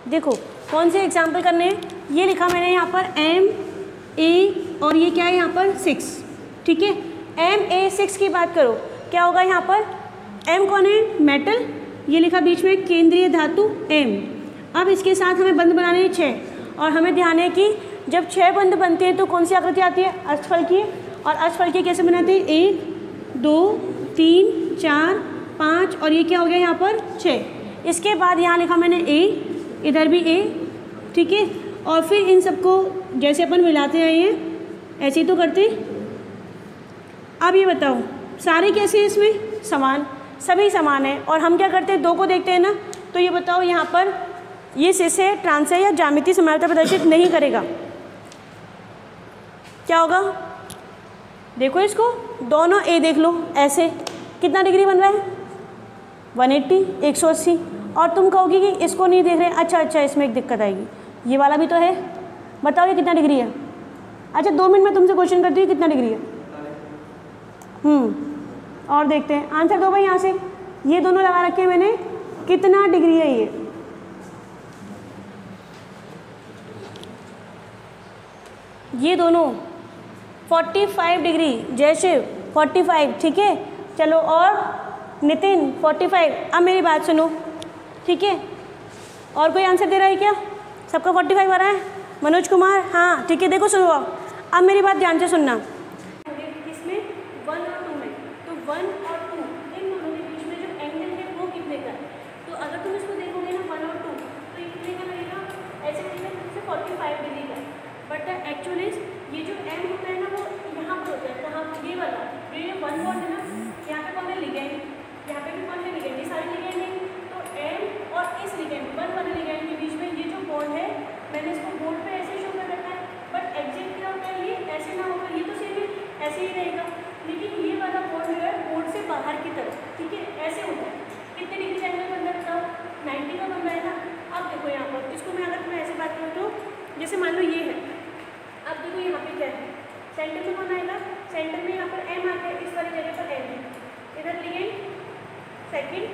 देखो कौन से एग्जाम्पल करने हैं, ये लिखा मैंने यहाँ पर एम ए और ये क्या है यहाँ पर 6, ठीक है। एम ए 6 की बात करो, क्या होगा यहाँ पर, एम कौन है, मेटल, ये लिखा बीच में केंद्रीय धातु एम। अब इसके साथ हमें बंध बनाने हैं 6, और हमें ध्यान है कि जब 6 बंध बनते हैं तो कौन सी आकृति आती है, अष्टफलकीय। और अष्टफलकीय कैसे बनाते हैं, 1 2 3 4 5 और ये क्या हो गया यहाँ पर 6। इसके बाद यहाँ लिखा मैंने ए, इधर भी ए, ठीक है। और फिर इन सबको जैसे अपन मिलाते आए हैं ऐसे ही तो करते। अब ये बताओ सारे कैसे हैं, इसमें समान, सभी समान है। और हम क्या करते हैं, 2 को देखते हैं ना, तो ये बताओ यहाँ पर ये से ट्रांस है या ज्यामितीय समानता प्रदर्शित नहीं करेगा, क्या होगा, देखो इसको, दोनों ए देख लो, ऐसे कितना डिग्री बन रहा है, 180 180। और तुम कहोगी कि इसको नहीं देख रहे, अच्छा इसमें एक दिक्कत आएगी, ये वाला भी तो है, बताओ ये कितना डिग्री है। अच्छा 2 मिनट में तुमसे क्वेश्चन करती हूँ कितना डिग्री है। और देखते हैं, आंसर दो भाई यहाँ से, ये दोनों लगा रखे हैं मैंने, कितना डिग्री है ये दोनों 45 डिग्री, जैसे 45, ठीक है। चलो और नितिन 45। अब मेरी बात सुनो, ठीक है, और कोई आंसर दे रहा है क्या, सबका 45 आ रहा है, मनोज कुमार, हाँ ठीक है। देखो सुनो, अब मेरी बात ध्यान से सुनना, इसमें 1 और 2 में, तो 1 और 2 इन दोनों के बीच में जो एंगल है वो कितने का है। तो अगर तुम इसको देखोगे ना 1 और 2, तो ये कितने का लगेगा, ऐसे लगेगा जैसे 45 डिग्री का। बट एक्चुअली ये जो एम होता है ना वो यहाँ पर होता है, कहाँ, ये वाला, ये 1 बॉन्ड है ना, यहाँ पे कौन है, लिगेंड, यहाँ पे भी कौन है, लिगेंड, ये सारे लिगेंड है। तो एम और इस लिगेंड 1 वाले लिगेंड के बीच में ये जो बॉन्ड है, मैंने इसको बोर्ड पे ऐसे शो कर रखा है, बट एग्जैक्ट क्या होता है, ये ऐसे ना होगा, ये तो सेम है, ऐसे ही रहेगा, लेकिन ये वाला बॉन्ड है बोर्ड से बाहर की तरफ, ठीक है, ऐसे होता है। कितने डिग्री का एंगल बन रहा है बताओ, 90 का बन रहा है ना। अब देखो यहाँ पर इसको मैं अगर तुम्हें ऐसे बात करूँ तो जैसे मान लो ये है, अब देखो यहाँ पे क्या है, सेंटर में कौन आएगा, सेंटर में यहाँ पर एम आता है, इस वाली जगह पर एम है, इधर लिगेंड, सेकंड,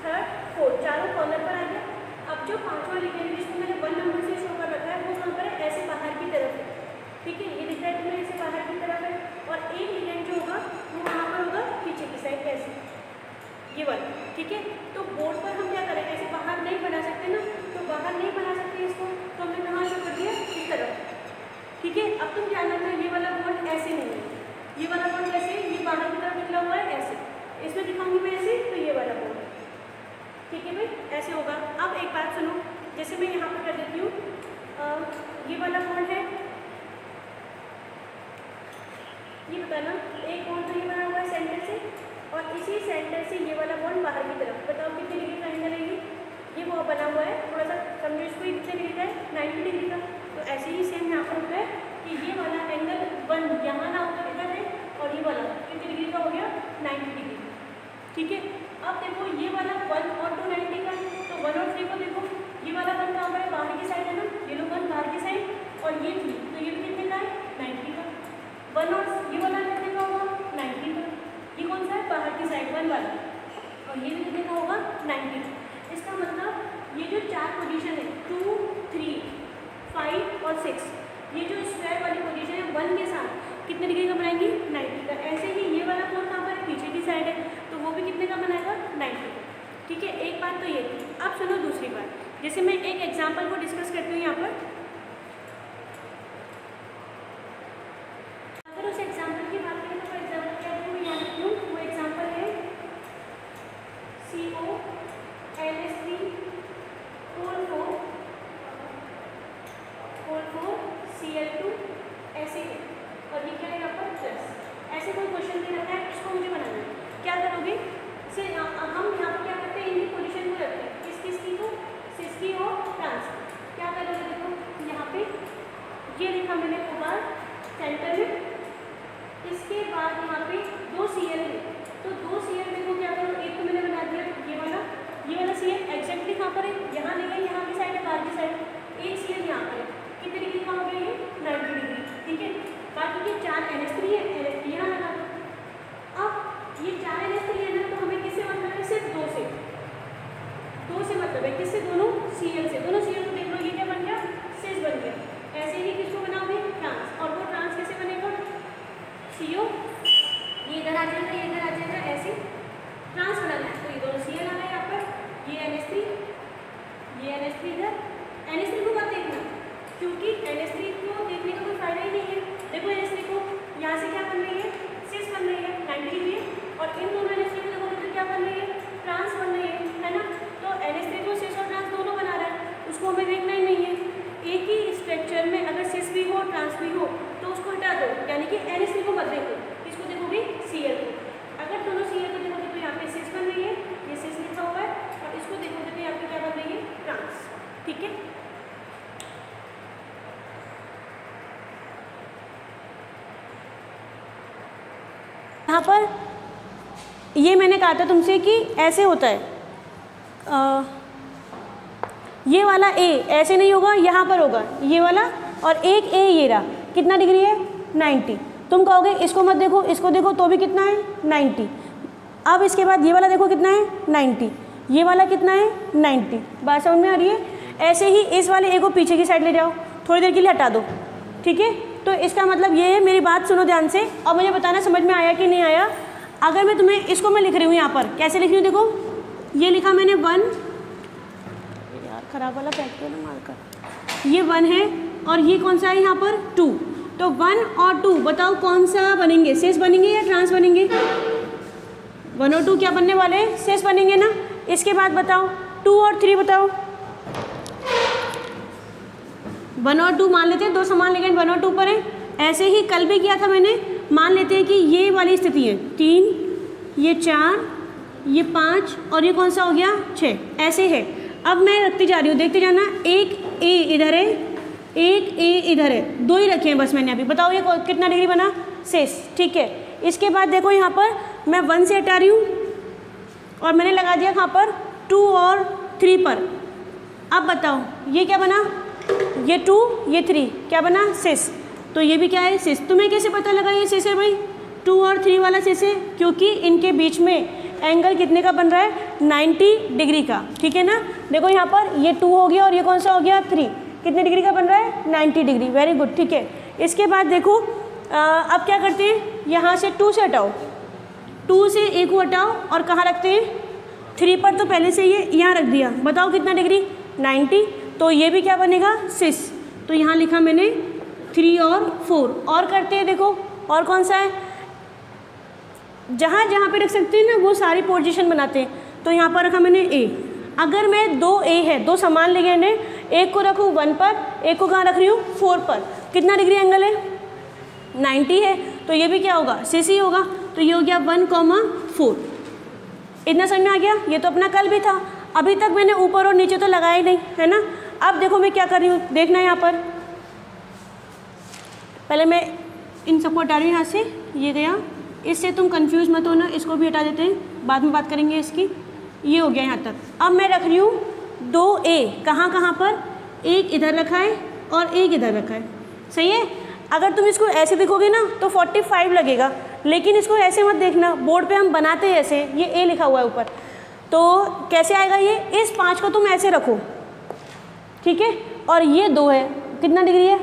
थर्ड, फोर्थ, चारों कॉर्नर पर आ गया। अब जो 5वां लिगेंड जिसको मैंने 1 नंबर से शो कर रखा है वो कहाँ पर है, ऐसे बाहर की तरफ है, ठीक है, ये दिख रहा है तुम्हें, ऐसे बाहर की तरफ है। और एक लिगेंड जो होगा वो कहाँ पर होगा, पीछे की साइड, ऐसे, ये वाला, ठीक है। तो बोर्ड पर हम क्या करें, ऐसे बाहर नहीं बना सकते ना, तो बाहर नहीं बना सकते इसको, तो हमने कहाँ शो कर दिया, इस तरफ, ठीक है। अब तुम ध्यान रखना, ये वाला बॉन्ड ऐसे नहीं है, ये वाला बॉन्ड कैसे, ये बाहर की तरफ निकला हुआ है ऐसे, इसमें दिखाऊंगी मैं ऐसे, तो ये वाला बॉन्ड, ठीक है भाई, ऐसे होगा। अब एक बात सुनो, जैसे मैं यहाँ पर कर देती हूँ, ये वाला बॉन्ड है, ये बताना, एक बॉन्ड तो ये बना हुआ है सेंटर से, और इसी सेंटर से ये वाला बॉन्ड बाहर की तरफ, बताओ कितने डिग्री का एंगल है ये वो बना हुआ है, थोड़ा सा समझो इसको, कितने डिग्री का है, 90 डिग्री का। तो ऐसे ही सेम यहाँ पर होता है कि ये वाला एंगल 1 यहाँ ना होकर इधर है, और ये वाला कितने डिग्री का हो गया, 90 डिग्री, ठीक है। अब देखो ये वाला 1 और 2 90 का, तो 1 और 3 को देखो, ये वाला 1 कहाँ पर है, बाहर की साइड है ना, ये लोग 1 बाहर की साइड, और ये 3, तो ये भी कितने का है, 90 का। 1 और ये वाला कितने का होगा, 90 का, ये कौन सा है, बाहर की साइड 1 वाला, और ये भी कितने का होगा, 90 का। इसका मतलब ये जो 4 पोजीशन है, 2 3 5 और 6, ये जो स्क्वायर वाली पोजीशन है 1 के साथ कितने डिग्री का बनाएंगी, 90 का। ऐसे ही ये वाला कोण कहाँ पर है, पीछे की साइड है, तो वो भी कितने का बनाएगा, 90 का, ठीक है। एक बात तो ये थी। अब सुनो दूसरी बात, जैसे मैं एक एग्जाम्पल को डिस्कस करती हूँ यहाँ पर, अगर उस एग्जाम्पल की बात करें तो एग्जाम्पल क्या है, मैं याद रखूँ, वो एग्जाम्पल है COLS3 ऐसे है, और ये क्या है यहाँ पर प्लस। ऐसे कोई क्वेश्चन दे रखा है, इसको मुझे बनाना है, क्या करोगे, से हम यहाँ पर क्या करते हैं, इनकी पोजीशन को रखते हैं, किसकी को, सिसकी और ट्रांस। क्या करोगे, देखो यहाँ पे ये लिखा मैंने उबार सेंटर में, इसके बाद यहाँ पे 2 CL है, तो 2 CL में को क्या करो, एक तो मैंने बना दिया ये वाला CL एग्जैक्टली कहाँ पर है, यहाँ नहीं है, यहाँ की साइड है, बाहर की साइड, एक CL यहाँ पर है, कितने डिग्री का हो गया ये, 90 डिग्री, ठीक है। बाकी के 4 NH3 है, NH3 यहाँ लगा दो। अब ये 4 NH3 है ना, तो हमें किससे मतलब है, सिर्फ 2 से मतलब है, किससे, दोनों CL से, दोनों CL NH3 इधर, NH3 को मत देखना क्योंकि NH3 को देखने का कोई फायदा ही नहीं है। देखो NH3 को यहाँ से क्या बन रही है, सिस बन रही है 90 डिग्री, और इन दोनों NH3 को देखोगे तो क्या बन रही है, ट्रांस बन रही है ना। तो NH3 को सिस और ट्रांस दोनों बना रहा है, उसको हमें देखना ही नहीं है। एक ही स्ट्रक्चर में अगर सिस भी हो ट्रांस भी हो तो उसको हटा दो, यानी कि NH3 को मत देखो, इसको देखोगे Cl को। अगर दोनों Cl को देखोगे तो यहाँ पे सिस बन रही है, ये सिस लिखा हुआ है, और इसको देखोगे तो यहाँ पे क्या बन रही है, ट्रांस। ठीक है, यहाँ पर ये मैंने कहा था तुमसे कि ऐसे होता है, ये वाला A ऐसे नहीं होगा, यहाँ पर होगा ये वाला, और एक A ये रहा, कितना डिग्री है 90। तुम कहोगे इसको मत देखो, इसको देखो तो भी कितना है 90। अब इसके बाद ये वाला देखो कितना है 90, ये वाला कितना है 90। बात समझ में आ रही है। ऐसे ही इस वाले A को पीछे की साइड ले जाओ, थोड़ी देर के लिए हटा दो। ठीक है, तो इसका मतलब ये है, मेरी बात सुनो ध्यान से और मुझे बताना समझ में आया कि नहीं आया। अगर मैं तुम्हें इसको मैं लिख रही हूँ यहाँ पर, कैसे लिख रही हूँ देखो, ये लिखा मैंने 1, यार खराब वाला पैक किया ना मारकर, ये 1 है, और ये कौन सा है यहाँ पर 2। तो 1 और 2 बताओ कौन सा बनेंगे, सिस बनेंगे या ट्रांस बनेंगे। 1 और 2 क्या बनने वाले हैं, सिस बनेंगे ना। इसके बाद बताओ 2 और 3 बताओ। 1 और 2 मान लेते हैं दो समान लिगेंड 1 और 2 पर है। ऐसे ही कल भी किया था मैंने, मान लेते हैं कि ये वाली स्थिति है 3, ये 4, ये 5 और ये कौन सा हो गया 6, ऐसे है। अब मैं रखती जा रही हूँ, देखते जाना। एक A इधर है, एक A इधर है, 2 ही रखे हैं बस मैंने अभी। बताओ ये कितना डिग्री बना, सिस। ठीक है, इसके बाद देखो यहाँ पर मैं 1 से हटा रही हूँ और मैंने लगा दिया कहाँ पर 2 और 3 पर। अब बताओ ये क्या बना, ये 2 ये 3 क्या बना, सिस। तो ये भी क्या है, सिस। तुम्हें कैसे पता लगा ये सिस है भाई, 2 और 3 वाला सिस है, क्योंकि इनके बीच में एंगल कितने का बन रहा है 90 डिग्री का। ठीक है ना, देखो यहाँ पर ये 2 हो गया और ये कौन सा हो गया 3, कितने डिग्री का बन रहा है 90 डिग्री। Very good. ठीक है, इसके बाद देखो अब क्या करते हैं, यहाँ से 2 से हटाओ, 2 से A को हटाओ और कहाँ रखते हैं 3 पर। तो पहले से ये यहाँ रख दिया, बताओ कितना डिग्री 90। तो ये भी क्या बनेगा सिस। तो यहाँ लिखा मैंने 3 और 4। और करते हैं, देखो और कौन सा है, जहाँ जहाँ पे रख सकते हैं ना वो सारी पोजीशन बनाते हैं। तो यहाँ पर रखा मैंने A। अगर मैं 2 A है, 2 समान लिगेंड है, एक को रखूँ 1 पर, एक को कहाँ रख रही हूँ 4 पर, कितना डिग्री एंगल है 90 है। तो ये भी क्या होगा सिस ही होगा। तो ये हो गया 1,4। इतना समझ में आ गया। ये तो अपना कल भी था, अभी तक मैंने ऊपर और नीचे तो लगाया ही नहीं है ना। अब देखो मैं क्या कर रही हूँ, देखना यहाँ पर, पहले मैं इन सबको हटा रही हूँ यहाँ से, ये गया, इससे तुम कंफ्यूज मत होना, इसको भी हटा देते हैं, बाद में बात करेंगे इसकी। ये हो गया यहाँ तक। अब मैं रख रही हूँ 2A, कहाँ कहाँ पर, एक इधर रखा है और एक इधर रखा है, सही है। अगर तुम इसको ऐसे देखोगे ना तो 45 लगेगा, लेकिन इसको ऐसे मत देखना, बोर्ड पे हम बनाते हैं ऐसे, ये A लिखा हुआ है ऊपर, तो कैसे आएगा ये, इस 5 को तुम ऐसे रखो, ठीक है। और ये 2 है, कितना डिग्री है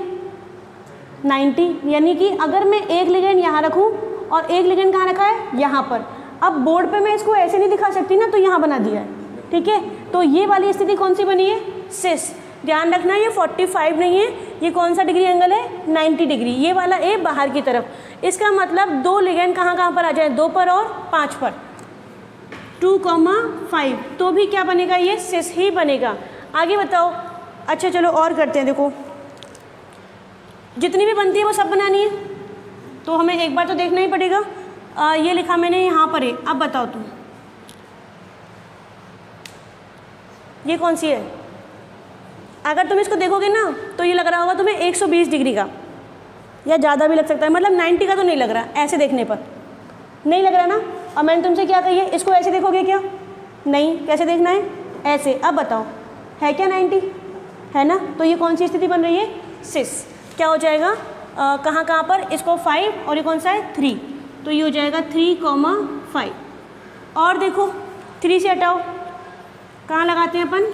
90, यानी कि अगर मैं एक लिगेंड यहाँ रखूँ और एक लिगेंड कहाँ रखा है यहाँ पर। अब बोर्ड पे मैं इसको ऐसे नहीं दिखा सकती ना, तो यहाँ बना दिया है, ठीक है। तो ये वाली स्थिति कौन सी बनी है, सिस। ध्यान रखना ये 45 नहीं है, ये कौन सा डिग्री एंगल है 90 डिग्री। ये वाला ए बाहर की तरफ, इसका मतलब 2 लिगेंड कहाँ कहाँ पर आ जाए, 2 पर और 5 पर, 2,5, तो भी क्या बनेगा, ये सिस ही बनेगा। आगे बताओ। अच्छा चलो और करते हैं। देखो जितनी भी बनती है वो सब बनानी है, तो हमें एक बार तो देखना ही पड़ेगा। ये लिखा मैंने यहाँ पर है, अब बताओ तुम ये कौन सी है। अगर तुम इसको देखोगे ना तो ये लग रहा होगा तुम्हें 120 डिग्री का, या ज़्यादा भी लग सकता है, मतलब 90 का तो नहीं लग रहा, ऐसे देखने पर नहीं लग रहा ना। और मैंने तुमसे क्या कही है, इसको ऐसे देखोगे क्या, नहीं, कैसे देखना है, ऐसे। अब बताओ है क्या 90, है ना। तो ये कौन सी स्थिति बन रही है, सिस। क्या हो जाएगा कहाँ कहाँ पर, इसको 5 और ये कौन सा है 3, तो ये हो जाएगा 3,5। और देखो 3 से हटाओ, कहाँ लगाते हैं अपन,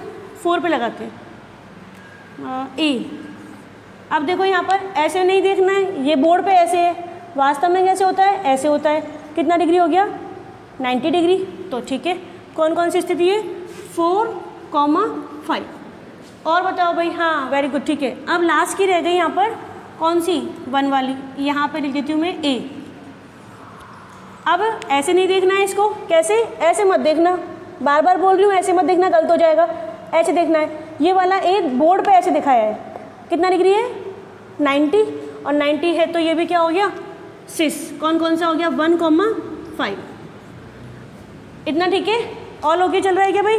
4 पे लगाते हैं, ए। अब देखो यहाँ पर ऐसे नहीं देखना है, ये बोर्ड पे ऐसे है, वास्तव में कैसे होता है, ऐसे होता है। कितना डिग्री हो गया 90 डिग्री। तो ठीक है, कौन कौन सी स्थिति है, 4,5, और बताओ भाई, हाँ वेरी गुड, ठीक है। अब लास्ट की रह गई यहाँ पर कौन सी, 1 वाली, यहाँ पे लिख देती हूँ मैं ए। अब ऐसे नहीं देखना है इसको, कैसे, ऐसे मत देखना, बार बार बोल रही हूँ ऐसे मत देखना, गलत हो जाएगा। ऐसे देखना है, ये वाला ए बोर्ड पे ऐसे दिखाया है, कितना डिग्री है 90, और 90 है तो ये भी क्या हो गया सिस, कौन कौन सा हो गया 1,5, इतना ठीक है। ऑल ओके चल रहा है क्या भाई?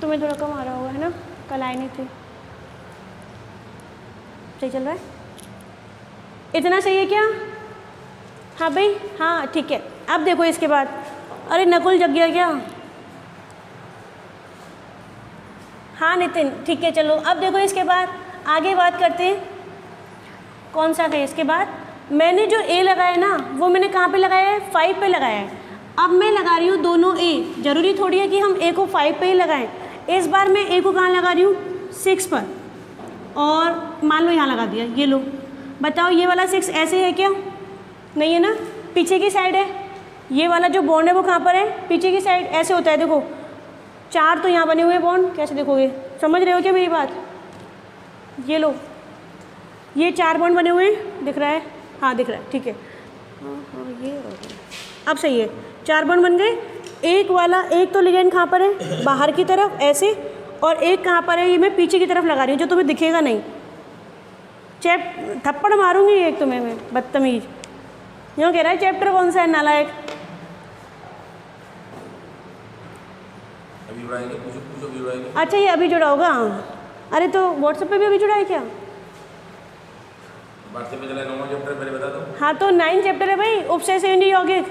तुम्हें थोड़ा कम आ रहा होगा है ना, कल आए नहीं थे, सही चल रहा है, इतना सही है क्या? हाँ भाई, हाँ ठीक है। अब देखो इसके बाद, अरे नकुल जग गया क्या? हाँ नितिन, ठीक है चलो। अब देखो इसके बाद आगे बात करते हैं, कौन सा है इसके बाद। मैंने जो ए लगाया ना वो मैंने कहाँ पे लगाया है, 5 पे लगाया है। अब मैं लगा रही हूँ दोनों ए, ज़रूरी थोड़ी है कि हम ए को 5 पे ही लगाएं। इस बार मैं ए को कहाँ लगा रही हूँ 6 पर, और मान लो यहाँ लगा दिया, ये लो, बताओ ये वाला 6 ऐसे है क्या? नहीं है ना, पीछे की साइड है। ये वाला जो बॉन्ड है वो कहाँ पर है, पीछे की साइड, ऐसे होता है। देखो 4 तो यहाँ बने हुए बॉन्ड, कैसे देखोगे, समझ रहे हो क्या मेरी बात? ये लो, ये 4 बॉन्ड बने हुए हैं, दिख रहा है? हाँ दिख रहा है, ठीक है। हाँ ये अब सही है, 4 बॉन्ड बन गए। एक वाला, एक तो लिगेंड कहाँ पर है, बाहर की तरफ ऐसे, और एक कहाँ पर है, ये मैं पीछे की तरफ लगा रही हूँ, जो तुम्हें दिखेगा नहीं। थप्पड़ मारूंगी एक तुम्हें मैं, बदतमीज। यूँ कह रहा है चैप्टर कौन सा है, नालायक। अभी जुड़ाएंगे, पूछो अभी जुड़ाएंगे। अच्छा ये अभी जुड़ा होगा, अरे तो व्हाट्सएप पे भी अभी जुड़ा है क्या? व्हाट्सएप पे चला 9वां चैप्टर, पहले बता दो। हाँ तो 9 चैप्टर है भाई, उपसय संयोजी यौगिक,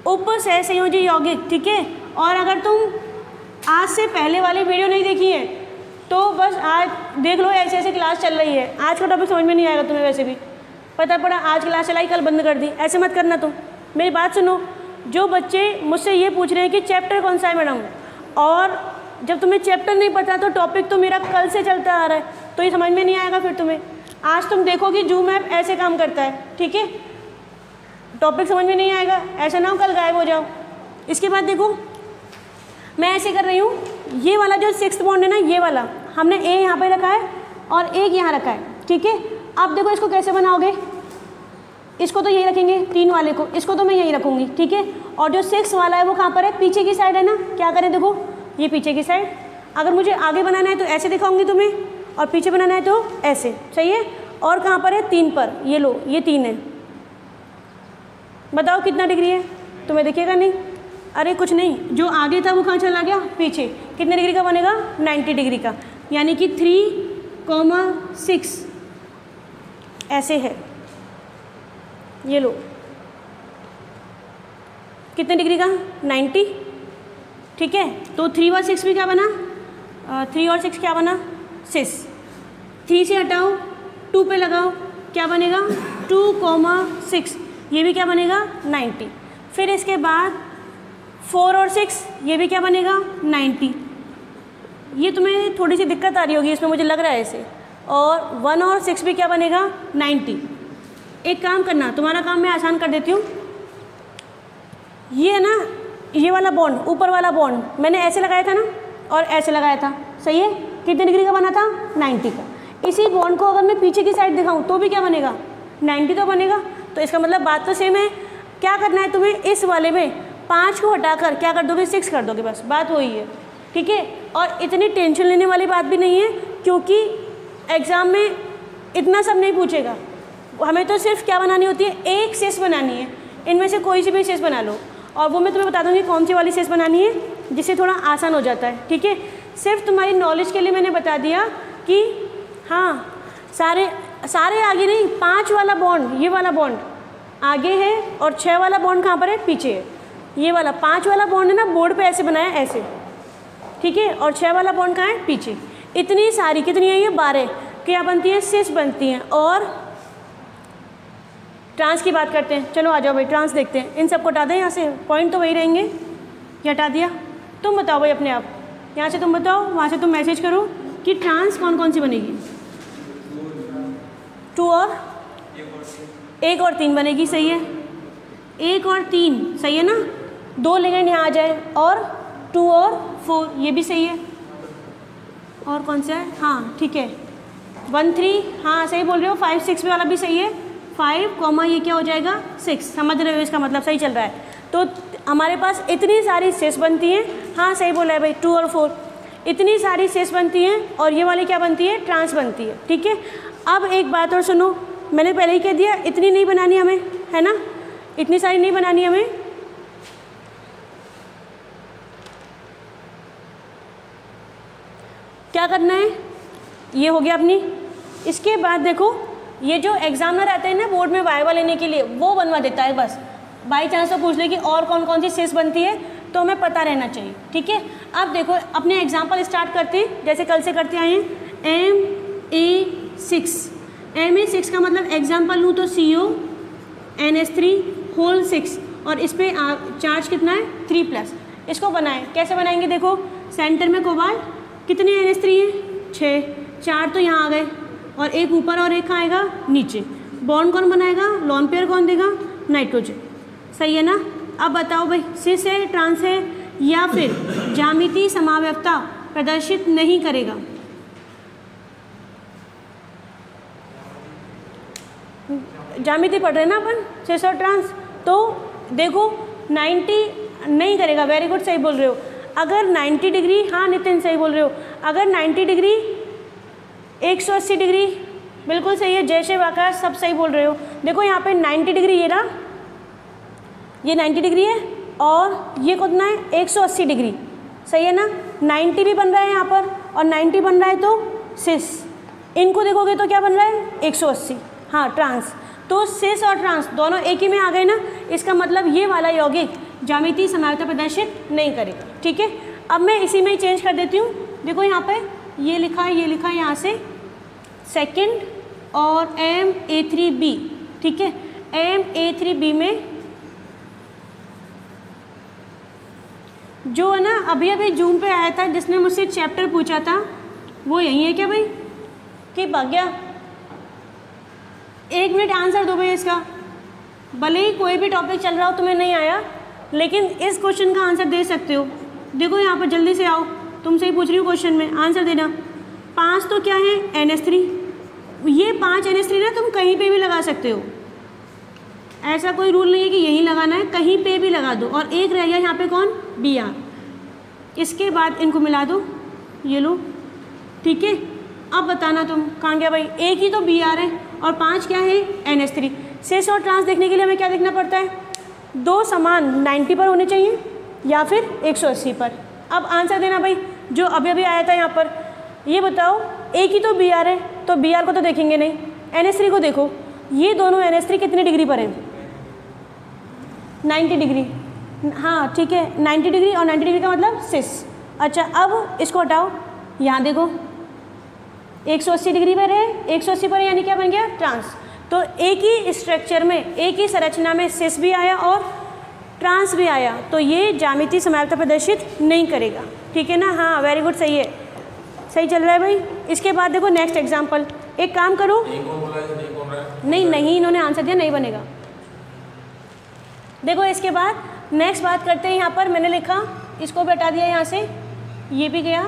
उपसय संयोजी यौगिक, ठीक है। और अगर तुम आज से पहले वाली वीडियो नहीं देखी है तो बस आज देख लो, ऐसे ऐसे क्लास चल रही है। आज का टॉपिक समझ में नहीं आएगा तुम्हें, वैसे भी पता पड़ा आज क्लास चलाई कल बंद कर दी, ऐसे मत करना तुम। मेरी बात सुनो, जो बच्चे मुझसे ये पूछ रहे हैं कि चैप्टर कौन सा है मैडम, और जब तुम्हें चैप्टर नहीं पता तो टॉपिक तो मेरा कल से चलता आ रहा है, तो ये समझ में नहीं आएगा फिर तुम्हें। आज तुम देखोगे जूम ऐप ऐसे काम करता है, ठीक है। टॉपिक समझ में नहीं आएगा, ऐसा ना हो कल गायब हो जाओ। इसके बाद देखो मैं ऐसे कर रही हूँ, ये वाला जो 6th बॉन्ड है ना, ये वाला हमने ए यहाँ पे रखा है और एक यहाँ रखा है, ठीक है। अब देखो इसको कैसे बनाओगे, इसको तो यही रखेंगे 3 वाले को, इसको तो मैं यही रखूँगी, ठीक है। और जो 6 वाला है वो कहाँ पर है, पीछे की साइड है ना। क्या करें, देखो ये पीछे की साइड, अगर मुझे आगे बनाना है तो ऐसे दिखाऊंगी तुम्हें, और पीछे बनाना है तो ऐसे, सही है। और कहाँ पर है, 3 पर, ये लो ये 3 है। बताओ कितना डिग्री है, तुम्हें दिखेगा नहीं, अरे कुछ नहीं, जो आगे था वो कहाँ चला गया, पीछे। कितने डिग्री का बनेगा, 90 डिग्री का, यानी कि 3,6 ऐसे है। ये लो कितने डिग्री का, 90, ठीक है। तो 3 और 6 में क्या बना, 3 और 6 क्या बना, 6। 3 से हटाओ, 2 पे लगाओ, क्या बनेगा 2,6, ये भी क्या बनेगा 90। फिर इसके बाद 4 और 6, ये भी क्या बनेगा 90। ये तुम्हें थोड़ी सी दिक्कत आ रही होगी इसमें, मुझे लग रहा है ऐसे। और 1 और 6 भी क्या बनेगा 90। एक काम करना, तुम्हारा काम मैं आसान कर देती हूँ। ये है ना, ये वाला बॉन्ड, ऊपर वाला बॉन्ड मैंने ऐसे लगाया था ना, और ऐसे लगाया था, सही है। कितने डिग्री का बना था, 90 का। इसी बॉन्ड को अगर मैं पीछे की साइड दिखाऊँ तो भी क्या बनेगा, 90 तो बनेगा। तो इसका मतलब बात तो सेम है। क्या करना है तुम्हें, इस वाले में 5 को हटाकर क्या कर दोगे, 6 कर दोगे, बस बात वही है, ठीक है। और इतनी टेंशन लेने वाली बात भी नहीं है, क्योंकि एग्ज़ाम में इतना सब नहीं पूछेगा। हमें तो सिर्फ क्या बनानी होती है, एक शेष बनानी है, इनमें से कोई सी भी शेष बना लो, और वो मैं तुम्हें बता दूँगी कौन सी वाली शेष बनानी है, जिससे थोड़ा आसान हो जाता है, ठीक है। सिर्फ तुम्हारी नॉलेज के लिए मैंने बता दिया कि हाँ सारे आगे नहीं, 5 वाला बॉन्ड, ये वाला बॉन्ड आगे है, और 6 वाला बॉन्ड कहाँ पर है, पीछे है। ये वाला 5 वाला बॉन्ड है ना, बोर्ड पे ऐसे बनाया ऐसे, ठीक है। और 6 वाला बॉन्ड कहाँ है, पीछे। इतनी सारी कितनी है, ये 12 क्या बनती है, शेष बनती हैं। और ट्रांस की बात करते हैं, चलो आ जाओ भाई ट्रांस देखते हैं। इन सबको हटा दें यहाँ से, पॉइंट तो वही रहेंगे, ये हटा दिया। तुम बताओ भाई अपने आप, यहाँ से तुम बताओ, वहाँ से तुम मैसेज करो कि ट्रांस कौन कौन सी बनेगी। 2 और 1 और 3 बनेगी, सही है। 1 और 3 सही है ना, 2 लिगेंड यहाँ आ जाए, और 2 और 4 ये भी सही है। और कौन सा है, हाँ ठीक है 1 3, हाँ सही बोल रहे हो, 5 6 वाला भी सही है, 5 कॉमा ये क्या हो जाएगा 6, समझ रहे हो इसका मतलब सही चल रहा है। तो हमारे पास इतनी सारी शेष बनती हैं, हाँ सही बोला है भाई 2 और 4, इतनी सारी शेष बनती हैं और ये वाली क्या बनती है, ट्रांस बनती है। ठीक है, अब एक बात और सुनो, मैंने पहले ही कह दिया इतनी नहीं बनानी हमें, है ना, इतनी सारी नहीं बनानी हमें। क्या करना है, ये हो गया अपनी। इसके बाद देखो ये जो एग्जामिनर आते हैं ना बोर्ड में वाइवा लेने के लिए, वो बनवा देता है बस, बाई चांस तो पूछ ले कि और कौन कौन सी शेष बनती है, तो हमें पता रहना चाहिए। ठीक है, अब देखो अपने एग्जाम्पल स्टार्ट करते हैं, जैसे कल से करते आए हैं। MA6, MA6 का मतलब एग्जाम्पल लूँ तो CONH3 होल 6, और इस पर चार्ज कितना है 3+। इसको बनाएं, कैसे बनाएंगे, देखो सेंटर में कोबाल्ट, कितने NH3 हैं 6, 4 तो यहाँ आ गए और एक ऊपर और एक कहाँ आएगा नीचे। बॉन्ड कौन बनाएगा, लॉन पेयर कौन देगा, नाइट्रोजन। सही है ना। अब बताओ भाई सिस है, ट्रांस है, या फिर ज्यामितीय समावयवता प्रदर्शित नहीं करेगा। ज्यामिति पढ़ रहे हैं ना अपन, सिस और ट्रांस, तो देखो 90 नहीं करेगा, वेरी गुड सही बोल रहे हो। अगर 90 डिग्री, हाँ नितिन सही बोल रहे हो, अगर 90 डिग्री 180 डिग्री बिल्कुल सही है, जैसे आकाश सब सही बोल रहे हो। देखो यहाँ पे 90 डिग्री ये रहा, ये 90 डिग्री है और ये कितना है 180 डिग्री, सही है ना। 90 भी बन रहा है यहाँ पर और 90 बन रहा है तो सिस, इनको देखोगे तो क्या बन रहा है 180, हाँ ट्रांस। तो सिस और ट्रांस दोनों एक ही में आ गए ना, इसका मतलब ये वाला यौगिक ज्यामितीय समावयवता प्रदर्शित नहीं करेगा। ठीक है, अब मैं इसी में ही चेंज कर देती हूँ। देखो यहाँ पे ये लिखा है, ये लिखा है यहाँ से सेकंड और MA3B। ठीक है, MA3B में जो है ना अभी अभी जूम पे आया था, जिसने मुझसे चैप्टर पूछा था, वो यही है क्या भाई कि भाग गया। 1 मिनट आंसर दो भाई इसका, भले ही कोई भी टॉपिक चल रहा हो तुम्हें नहीं आया, लेकिन इस क्वेश्चन का आंसर दे सकते हो। देखो यहाँ पर जल्दी से आओ, तुमसे ही पूछ रही हूँ क्वेश्चन में आंसर देना। 5 तो क्या है NH3, ये 5 NH3 ना तुम कहीं पे भी लगा सकते हो, ऐसा कोई रूल नहीं है कि यहीं लगाना है, कहीं पे भी लगा दो। और एक रह गया यहाँ पे कौन, Br। इसके बाद इनको मिला दो, ये लो। ठीक है, अब बताना तुम कहाँ गया भाई, एक ही तो Br है और 5 क्या है NH3। सिस और ट्रांस देखने के लिए हमें क्या देखना पड़ता है, दो समान 90 पर होने चाहिए या फिर 180 पर। अब आंसर देना भाई, जो अभी अभी आया था यहाँ पर, ये बताओ एक ही तो Br है, तो Br को तो देखेंगे नहीं, NH3 को देखो, ये दोनों NH3 कितने डिग्री पर हैं 90 डिग्री, हाँ ठीक है 90 डिग्री, और 90 डिग्री का मतलब सिस। अच्छा अब इसको हटाओ, यहाँ देखो 180 डिग्री पर है, 180 पर है, यानी क्या बन गया ट्रांस। तो एक ही स्ट्रक्चर में, एक ही संरचना में सिस भी आया और ट्रांस भी आया, तो ये ज्यामितीय समावयवता प्रदर्शित नहीं करेगा। ठीक है ना, हाँ वेरी गुड, सही है, सही चल रहा है भाई। इसके बाद देखो नेक्स्ट एग्जाम्पल, एक काम करो, नहीं इन्होंने आंसर दिया, नहीं बनेगा। देखो इसके बाद नेक्स्ट बात करते हैं, यहाँ पर मैंने लिखा, इसको भी हटा दिया यहाँ से, ये भी गया,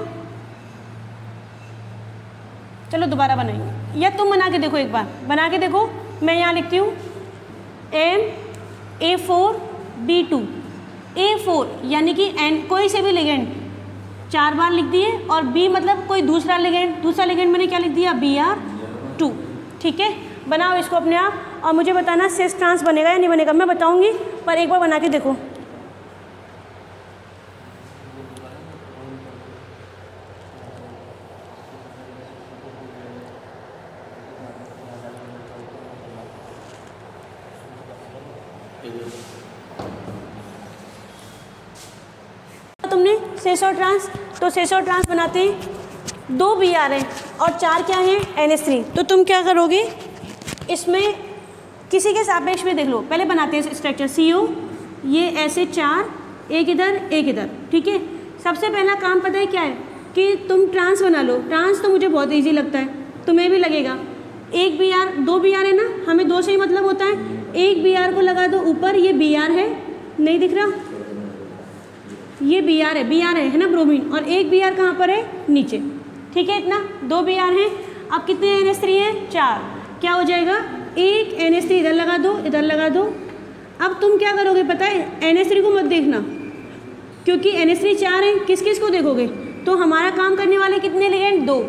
चलो दोबारा बनाएंगे, या तुम बना के देखो, एक बार बना के देखो। मैं यहाँ लिखती हूँ MA4B2, A4 यानी कि N कोई से भी लिगेंड 4 बार लिख दिए, और B मतलब कोई दूसरा लिगेंड, दूसरा लिगेंड मैंने क्या लिख दिया Br2। ठीक है, बनाओ इसको अपने आप और मुझे बताना सिस ट्रांस बनेगा या नहीं बनेगा। मैं बताऊंगी पर एक बार बना के देखो। तुमने सिस और ट्रांस, तो सिस और ट्रांस बनाते हैं, 2 Br हैं और 4 क्या हैं NH3। तो तुम क्या करोगे, इसमें किसी के सापेक्ष में देख लो, पहले बनाते हैं स्ट्रक्चर CO, ये ऐसे 4, एक इधर एक इधर। ठीक है, सबसे पहला काम पता है क्या है कि तुम ट्रांस बना लो। ट्रांस तो मुझे बहुत इजी लगता है, तुम्हें भी लगेगा। 1 Br, 2 Br है ना, हमें 2 से ही मतलब होता है। 1 Br को लगा दो ऊपर, ये Br है, नहीं दिख रहा, ये Br है ना ब्रोमीन, और एक Br कहाँ पर है नीचे। ठीक है, इतना 2 Br हैं। अब कितने NH3 हैं? 4। क्या हो जाएगा? एक NH3 इधर लगा दो, इधर लगा दो। अब तुम क्या करोगे पता है? NH3 को मत देखना, क्योंकि NH3 4 है, किस किस को देखोगे? तो हमारा काम करने वाले कितने लिगेंड? 2।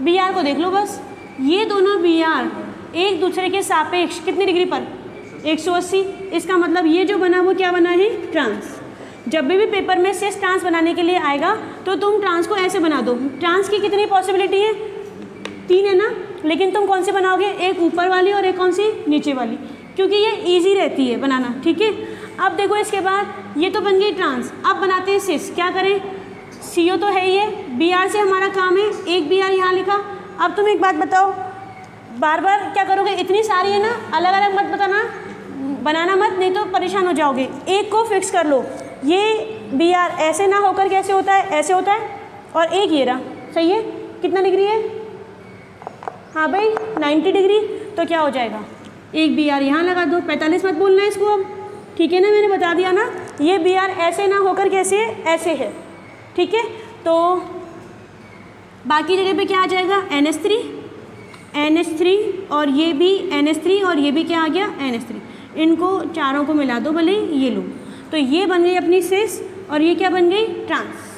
Br को देख लो बस। ये दोनों Br एक दूसरे के सापेक्ष कितनी डिग्री पर? 180। इसका मतलब ये जो बना वो क्या बना है? ट्रांस। जब भी पेपर में सिस ट्रांस बनाने के लिए आएगा तो तुम ट्रांस को ऐसे बना दो। ट्रांस की कितनी पॉसिबिलिटी है? 3 है ना, लेकिन तुम कौन सी बनाओगे? एक ऊपर वाली और एक कौन सी? नीचे वाली, क्योंकि ये इजी रहती है बनाना। ठीक है, अब देखो इसके बाद ये तो बन गई ट्रांस। अब बनाते हैं सिस। क्या करें? CO तो है ही है, Br से हमारा काम है। एक Br यहाँ लिखा। अब तुम एक बात बताओ, बार बार क्या करोगे? इतनी सारी है ना, अलग अलग मत बनाना मत, नहीं तो परेशान हो जाओगे। एक को फिक्स कर लो। ये Br ऐसे ना होकर कैसे होता है? ऐसे होता है। और एक ये रहा, सही है। कितना डिग्री है? हाँ भाई 90 डिग्री। तो क्या हो जाएगा? एक Br यहाँ लगा दो। 45 मत बोलना इसको अब, ठीक है ना, मैंने बता दिया ना। ये Br ऐसे ना होकर कैसे है? ऐसे है। ठीक है, तो बाकी जगह पे क्या आ जाएगा? NH3 और ये भी NH3 और ये भी क्या आ गया? NH3। इनको चारों को मिला दो भले, ये लो। तो ये बन गई अपनी सिस और ये क्या बन गई? ट्रांस।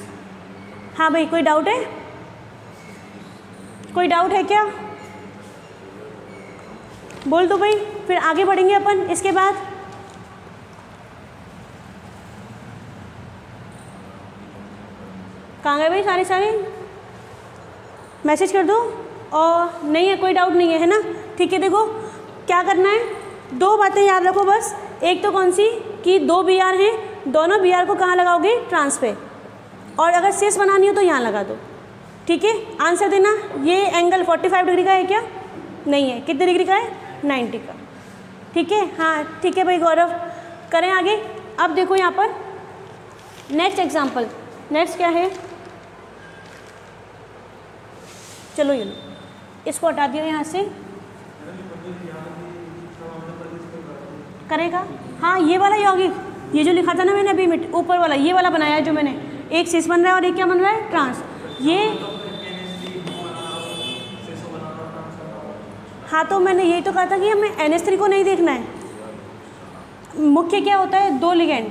हाँ भाई, कोई डाउट है? कोई डाउट है क्या? बोल दो भाई, फिर आगे बढ़ेंगे अपन इसके बाद। कहाँ गए भाई सारे? मैसेज कर दो। और नहीं है, कोई डाउट नहीं है ना? ठीक है, देखो क्या करना है, 2 बातें याद रखो बस। एक तो कौन सी कि 2 Br हैं, दोनों Br को कहाँ लगाओगे? ट्रांस पे। और अगर सिस बनानी हो तो यहाँ लगा दो। ठीक है, आंसर देना। ये एंगल 45 डिग्री का है क्या? नहीं है। कितने डिग्री का है? 90 का। ठीक है, हाँ ठीक है भाई गौरव, करें आगे। अब देखो यहाँ पर नेक्स्ट एग्जाम्पल। नेक्स्ट क्या है? चलो ये लो, इसको हटा दिया यहाँ से। करेगा? हाँ, ये वाला यौगिक, ये जो लिखा था ना मैंने अभी ऊपर वाला, ये वाला बनाया है जो मैंने। एक सिस बन रहा है और एक क्या बन रहा है? ट्रांस। ये हाँ, तो मैंने यही तो कहा था कि हमें NH3 को नहीं देखना है। मुख्य क्या होता है? 2 लिगेंड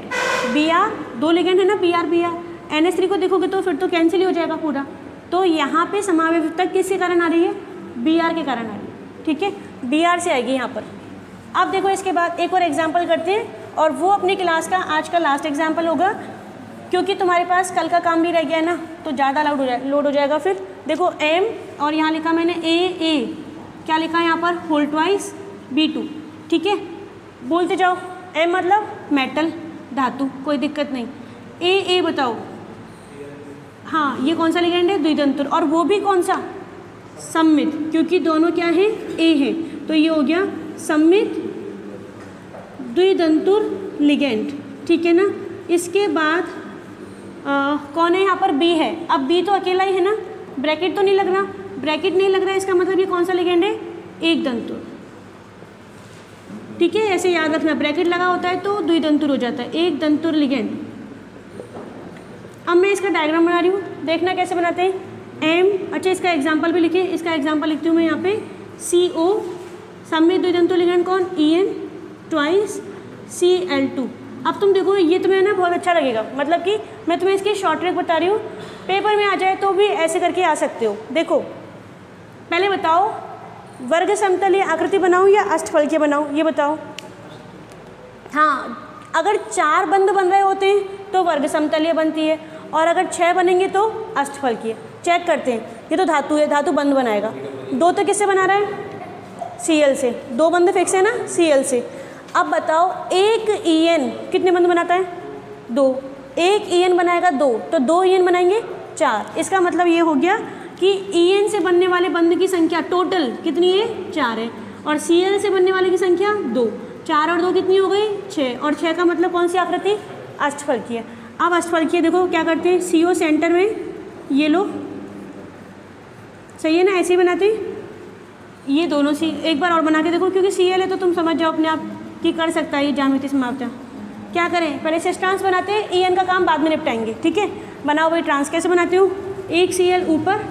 Br, 2 लिगेंड है ना, Br। NH3 को देखोगे तो फिर तो कैंसिल ही हो जाएगा पूरा। तो यहाँ पे समावेशिता किसके कारण आ रही है? Br के कारण आ रही है। ठीक है, Br से आएगी यहाँ पर। अब देखो इसके बाद एक और एग्जाम्पल करते हैं, और वो अपनी क्लास का आज का लास्ट एग्जाम्पल होगा, क्योंकि तुम्हारे पास कल का काम भी रह गया है ना, तो ज़्यादा लोड हो जाएगा फिर। देखो M और यहाँ लिखा मैंने A, क्या लिखा है यहाँ पर? Whole twice B2। ठीक है, बोलते जाओ। M मतलब मेटल, धातु, कोई दिक्कत नहीं। A बताओ। हाँ, ये कौन सा लिगेंड है? द्विदंतुर। और वो भी कौन सा? सममित, क्योंकि दोनों क्या है? A है। तो ये हो गया सममित द्विदंतुर लिगेंड। ठीक है ना। इसके बाद कौन है यहाँ पर? B है। अब B तो अकेला ही है ना, ब्रैकेट तो नहीं लग रहा। ब्रैकेट नहीं लग रहा है, इसका मतलब ये कौन सा लिगेंड है? एक दंतुर। ठीक है, ऐसे याद रखना, ब्रैकेट लगा होता है तो द्विदंतुर हो जाता है, एक दंतुर लिगेंड। अब मैं इसका डायग्राम बना रही हूँ, देखना कैसे बनाते हैं। M, अच्छा इसका एग्जाम्पल भी लिखे। इसका एग्जाम्पल लिखती हूँ मैं यहाँ पे। CO, सममित द्विदंतुर लिगेंड कौन? En twice Cl2। अब तुम देखो, ये तुम्हें ना बहुत अच्छा लगेगा, मतलब कि मैं तुम्हें इसकी शॉर्ट ट्रिक बता रही हूँ। पेपर में आ जाए तो भी ऐसे करके आ सकते हो। देखो पहले बताओ, वर्ग समतलीय आकृति बनाऊँ या अष्टफलकीय बनाऊँ, ये बताओ। हाँ, अगर 4 बंद बन रहे होते हैं तो वर्ग समतलीय बनती है, और अगर 6 बनेंगे तो अष्टफलकीय। चेक करते हैं। ये तो धातु है, धातु बंद बनाएगा। 2 तो किससे बना रहा है? Cl से। 2 बंद फिक्स है ना, Cl से। अब बताओ, एक En कितने बंद बनाता है? 2। एक En बनाएगा 2, तो 2 En बनाएंगे 4। इसका मतलब ये हो गया कि En से बनने वाले बंद की संख्या टोटल कितनी है? 4 है। और Cl से बनने वाले की संख्या 2। 4 और 2 कितनी हो गई? 6। और 6 का मतलब कौन सी आकृति? अष्टफलकीय। अब अष्टफलकीय देखो क्या करते हैं। CO सेंटर में, ये लो, सही है ना, ऐसे ही बनाते हैं। ये दोनों सी एक बार और बना के देखो, क्योंकि Cl है तो तुम समझ जाओ अपने आप कि कर सकता है ये ज्यामिति समाप्त। क्या करें, पहले से ट्रांस बनाते हैं, En का काम बाद में निपटाएंगे। ठीक है, बनाओ भाई ट्रांस। कैसे बनाते हो? एक Cl ऊपर,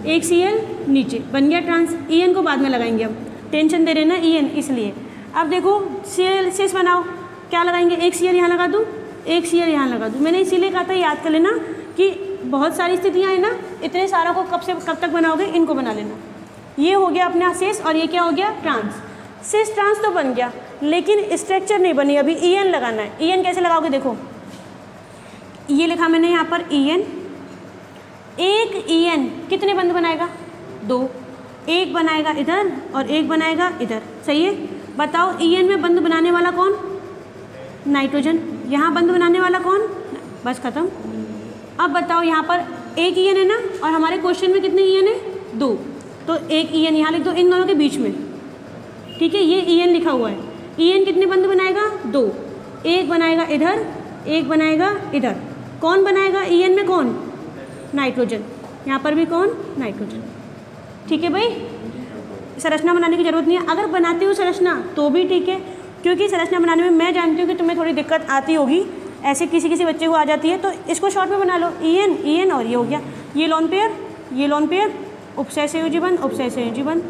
एक Cl नीचे, बन गया ट्रांस। En को बाद में लगाएंगे, अब टेंशन दे रहे ना En, इसलिए। अब देखो Cl सिस बनाओ, क्या लगाएंगे, एक Cl यहाँ लगा दूँ, एक Cl यहाँ लगा दूँ। मैंने इसीलिए कहा था याद कर लेना कि बहुत सारी स्थितियाँ हैं ना, इतने सारों को कब तक बनाओगे, इनको बना लेना। ये हो गया अपना सिस और ये क्या हो गया ट्रांस। सिस ट्रांस तो बन गया, लेकिन स्ट्रक्चर नहीं बनी, अभी En लगाना है। En कैसे लगाओगे, देखो ये लिखा मैंने यहाँ पर En। एक En कितने बंद बनाएगा, 2। एक बनाएगा इधर और एक बनाएगा इधर, सही है। बताओ En में बंद बनाने वाला कौन, नाइट्रोजन। यहाँ बंद बनाने वाला कौन, बस खत्म। अब बताओ यहाँ पर एक En है ना, और हमारे क्वेश्चन में कितने En है, 2। तो एक En यहाँ लिख दो इन दोनों के बीच में, ठीक है। ये En लिखा हुआ है। En कितने बंद बनाएगा, 2। एक बनाएगा इधर, एक बनाएगा इधर। कौन बनाएगा En में, कौन, नाइट्रोजन। यहाँ पर भी कौन, नाइट्रोजन, ठीक है भाई। संरचना बनाने की जरूरत नहीं है, अगर बनाते हो संरचना तो भी ठीक है, क्योंकि संरचना बनाने में मैं जानती हूँ कि तुम्हें थोड़ी दिक्कत आती होगी, ऐसे किसी बच्चे को आ जाती है, तो इसको शॉर्ट में बना लो, En और ये हो गया, ये लोन पेयर, ये लोन पेयर, उपसय संयोजी बंध, उपसय संयोजी बंध,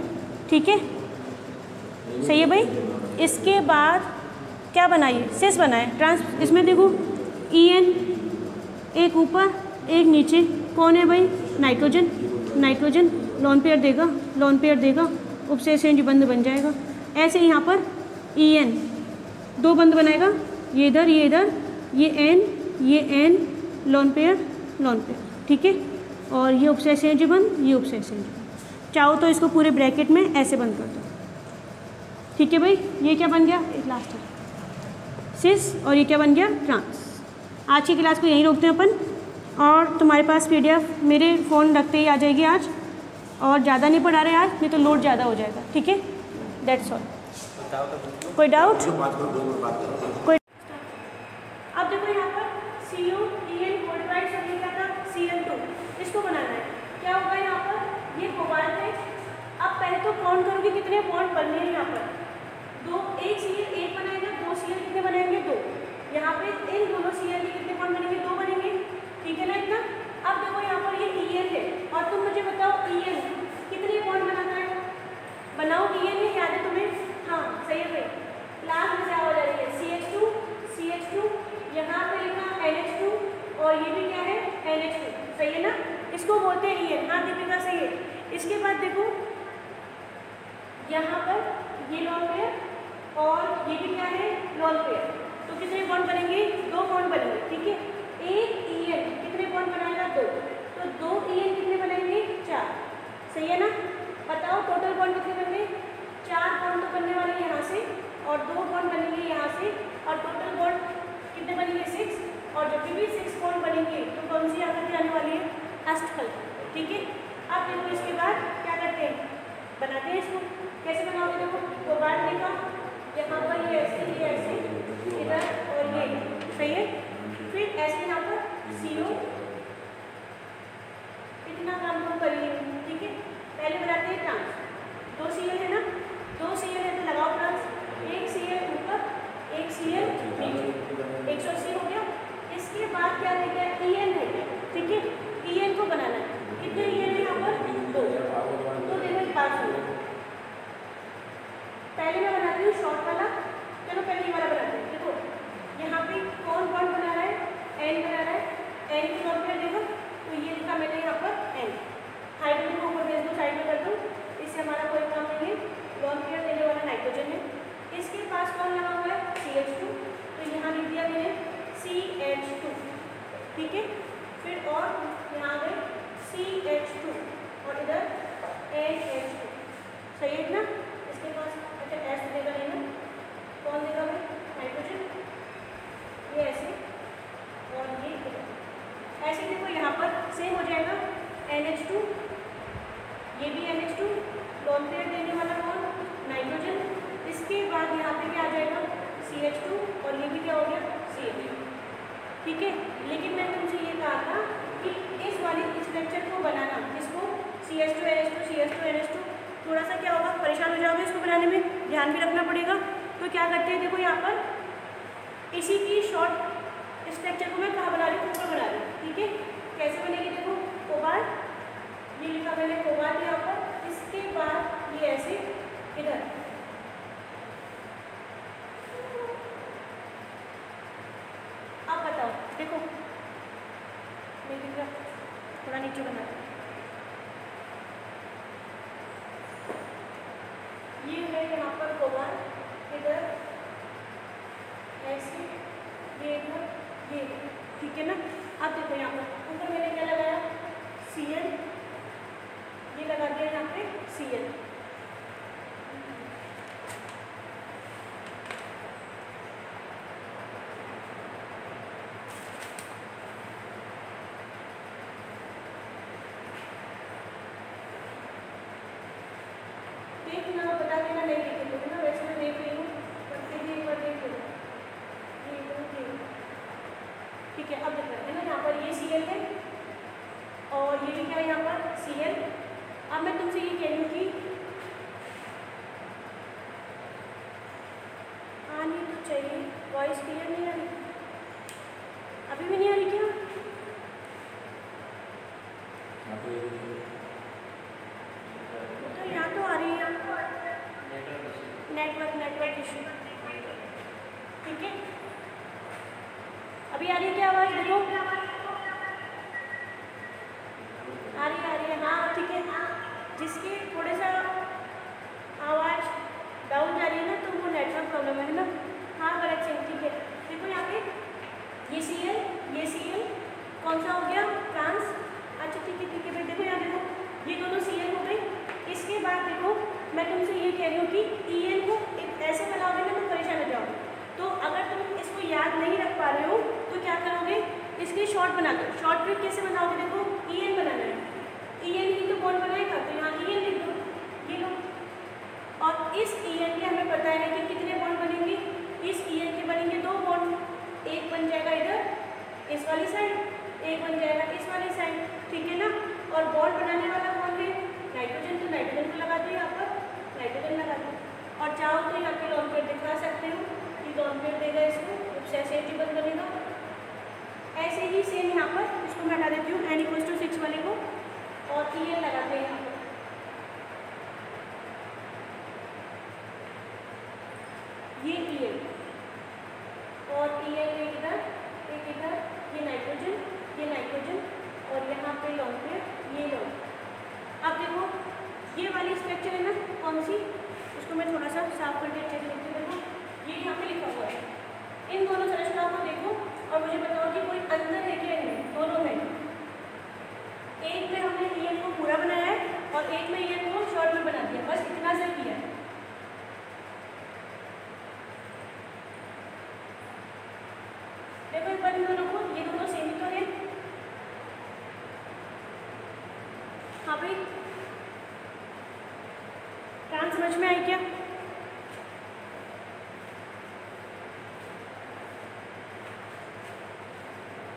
ठीक है, सही है भाई। इसके बाद क्या बनाइए, सिस बनाए ट्रांस। इसमें देखो En एक ऊपर एक नीचे, कौन है भाई, नाइट्रोजन। नाइट्रोजन लोन पेयर देगा, लोन पेयर देगा, उपसय संयोजी बंध बन जाएगा। ऐसे यहाँ पर En 2 बंध बनाएगा, ये इधर ये इधर, ये N लोन पेयर, ठीक है। और ये उपसय संयोजी बंध, ये उपसय संयोजी बंध। चाहो तो इसको पूरे ब्रैकेट में ऐसे बंद कर दो, ठीक है भाई। ये क्या बन गया, एक लास्ट है सिस, और ये क्या बन गया, ट्रांस। आज की क्लास को यहीं रोकते हैं अपन, और तुम्हारे पास PDF मेरे फ़ोन रखते ही आ जाएगी आज, और ज़्यादा नहीं पढ़ा रहे आज, नहीं तो लोड ज़्यादा हो जाएगा, ठीक है। That's all. कोई डाउट, कोई। अब देखो यहाँ पर CO En मॉडिफाइड सभी क्या था, Cl2, इसको बनाना है। क्या होगा यहाँ पर, ये कोबाल्ट है। अब पहले तो काउंट करोगे कितने बॉन्ड बनने हैं यहाँ पर, 2। एक Cl एक बनाएगा, 2 Cl कितने बनाएंगे, 2। यहाँ पे इन दोनों Cl के कितने बॉन्ड बनेंगे, 2 बनेंगे, ठीक है ना इतना। अब देखो यहाँ पर ये En है, और तुम मुझे बताओ En कितने बॉन्ड बनाता है, बनाओ। En है, याद है तुम्हें, हाँ सही है भाई। लास्ट में क्या हो जा रही है, CH2, यहाँ पे लिखा NH2, और ये भी क्या है, NH2, सही है ना। इसको बोलते हैं En, हाँ दीपिका सही है। इसके बाद देखो यहाँ पर ये लोन पेयर, और ये भी क्या है, लोन पेयर। तो कितने बॉन्ड बनेंगे, 2 बॉन्ड बनेंगे, ठीक है। एक En कितने बॉन्ड बनाएगा, 2। तो 2 En कितने बनेंगे, 4, सही है ना। बताओ टोटल बॉन्ड कितने बनेंगे, 4 बॉन्ड तो बनने वाले यहाँ से, और 2 बॉन्ड बनेंगे यहाँ से, और टोटल बॉन्ड कितने बनेंगे, 6। और जब भी 6 बॉन्ड बनेंगे तो कौन सी आकृति आने वाली है, अष्टफल, ठीक है। अब देखो इसके बाद क्या करते हैं, बनाते हैं इसको। कैसे बनाओगे, देखो कोबाल्ट लिखा, यहाँ पर ये ऐसे इधर, और ये सही है। फिर ऐसे यहाँ पर CO, इतना काम हम कर लिए, ठीक है। पहले बनाते हैं ट्रांस, 2 Cl है ना, 2 Cl है तो लगाओ ट्रांस, एक Cl ऊपर, एक Cl नीचे, 180 हो गया। इसके बाद क्या रह गया, En है, ठीक है। En को बनाना है, कितने En है यहाँ पर, 2। तो देखो एक बात सुनो, पहले मैं बनाती हूँ शॉर्ट वाला, चलो पहले ये वाला बनाते हैं। देखो यहाँ पे कौन बॉन्ड बना रहा है, N बना रहा है, N की लोन पेयर देखो, तो ये लिखा मैंने यहाँ पर N। हाइड्रोजन को ऊपर भेज दो, साइड में कर दो, इससे हमारा कोई काम नहीं है। लोन पेयर देने वाला नाइट्रोजन है, इसके पास कौन लगा हुआ है, CH2, तो यहाँ लिख दिया मैंने CH2, ठीक है। फिर और यहाँ गए CH2, और इधर NH2, सही है ना। इसके पास अच्छा S देगा नहीं ना, कौन देगा भाई, नाइट्रोजन, ये ऐसे, और ये ऐसे। देखो यहाँ पर सेम हो जाएगा, NH2, ये भी NH2, लोन पेयर देने वाला कौन, नाइट्रोजन। इसके बाद यहाँ पे क्या आ जाएगा, CH2, और ये भी क्या हो गया, CH2, ठीक है। लेकिन मैंने तुमसे ये कहा था कि इस वाली स्ट्रक्चर को बनाना, इसको CH2 NH2 CH2 NH2, थोड़ा सा क्या होगा, परेशान हो जाओगे इसको बनाने में, ध्यान भी रखना पड़ेगा। तो क्या करते हैं, देखो यहाँ पर इसी की शॉर्ट स्ट्रक्चर को मैं कहाँ बना रही हूँ, ऊपर बना रही हूँ, ठीक है। कैसे बनेगी, देखो कोबाल्ट, ये लिखा मैंने कोबाल्ट यहाँ पर, इसके बाद ये ऐसे इधर। अब बताओ, देखो देखिएगा, थोड़ा नीचे बना, ये है यहाँ पर कोबाल्ट, इधर ऐसे, ये इधर, ये, ठीक है ना। अब देखो यहाँ पर ऊपर मैंने क्या लगाया, Cl, ये लगा दिया यहाँ पे Cl। देखना, बता देना नहीं लिखे तो ना, वैसे मैं देख रही हूँ, पर फिर भी एक बार देख लो, ठीक है। अब देखो है ना, यहाँ पर ये Cl है और ये भी क्या है यहाँ पर Cl। अब मैं तुमसे ये कह रही हूँ कि आनी तो चाहिए, वॉइस क्लियर नहीं आ रही, अभी भी नहीं आ रही क्या? तो यहाँ तो आ रही है, नेटवर्क इशू, ठीक है। अभी आ रही है क्या आवाज़? देखो आ रही है, हाँ ठीक है। जिसकी थोड़े सा आवाज़ डाउन जा रही है ना, तो वो नेटवर्क प्रॉब्लम है ना। हाँ करेक्ट से, ठीक है। देखो यहाँ पे ये Cl कौन सा हो गया, ट्रांस। अच्छा ठीक है भाई, देखो यहाँ देखो, ये दोनों Cl हो गई। इसके बाद देखो मैं तुमसे ये कह रही हूँ कि En को ऐसे बनाओगे ना तो परेशान हो जाओगे। तो अगर तुम इसको याद नहीं रख पा रहे हो तो क्या करोगे, इसकी शॉर्ट बना दो। शॉर्ट ट्रिक कैसे बनाओगे, देखो En बनाना है, En ही तो बॉन्ड बनाएगा, तो यहाँ En लिख दो, ये लो। और इस En के हमें पता है कि कितने बॉन्ड बनेंगे, इस En के बनेंगे 2 बॉन्ड, एक बन जाएगा इधर इस वाली साइड, एक बन जाएगा इस वाली साइड, ठीक है ना। और बॉन्ड बनाने वाला कौन है, नाइट्रोजन, तो नाइट्रोजन को लगा दो यहाँ पर, नाइट्रोजन लगा दो। और चाहो तो यहाँ पे लॉन्ग पेयर दिखा सकते हो, ये लॉन्ग पेयर देगा इसको, सेसेटी बन बनेगा। ऐसे ही सेम यहाँ पर इसको मैं हटा देती हूँ N=6 वाले को, और En लगाते हैं यहाँ पर। ये En और En एक इधर, ये नाइट्रोजन और यहाँ पे लॉन्ग पेयर, ये लॉन्ग। अब देखो ये वाली स्ट्रक्चर है ना, कौन सी, उसको मैं थोड़ा सा साफ करके अच्छे से लिखती हूँ। ये यहाँ पे लिखा हुआ है, इन दोनों संरचनाओं को देखो और मुझे बताओ कि कोई अंतर है क्या इनमें दोनों में। एक में हमने En को पूरा बनाया है और एक में En को शॉर्ट में बना दिया, बस इतना सा किया है। देखो एक बार इन दोनों को, ये दोनों सेम ही तो है। हाँ भाई, ट्रांस समझ में आई क्या?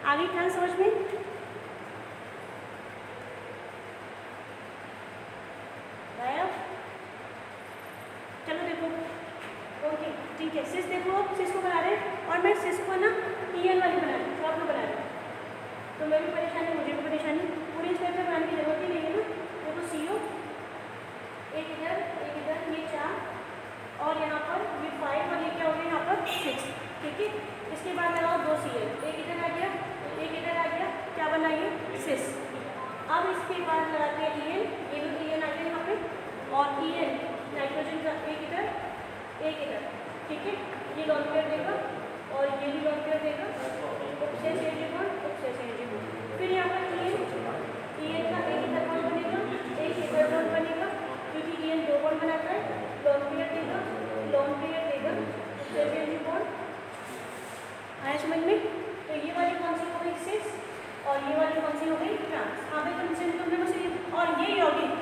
आ गई ट्रांस समझ में? चलो देखो, ओके ठीक है। सिस देखो, सिस को बना रहे हैं और मैं सिस को ना En वाली बना रही हूँ, शॉर्ट में बना रही हूँ। तो मैं भी परेशानी, मुझे भी परेशानी, पूरी स्ट्रक्चर बनाने की जरूरत ही नहीं है ना। देखो CO एक इधर, ये 4 और यहाँ पर ये 5 और ये क्या हो गया यहाँ पर 6, ठीक है। इसके बाद लगाओ 2 Cl, एक इधर आ गया, एक इधर आ गया, क्या बना ये सिस। अब इसके बाद लगाते हैं En, ये भी En आ गया यहाँ पे, और En नाइट्रोजन का एक इधर, ठीक है। ये लॉन्ग पेयर देगा और ये भी लॉन्ग पेयर देगा, उपसेस एनर्जी बॉन्ड। फिर यहाँ पर En का एक इधर बॉन्ड बनेगा, एक इधर बॉन्ड बनेगा, क्योंकि En 2 बॉन्ड बनाता है, लॉन्ग पेयर देगा, उपसेस एनर्जी बॉन्ड। आया समझ में? तो ये वाली कौन सी हो गई सिस और ये वाली कौन सी हो गई ट्रांस। हाँ भाई तुमने मुझसे, और ये यौगिक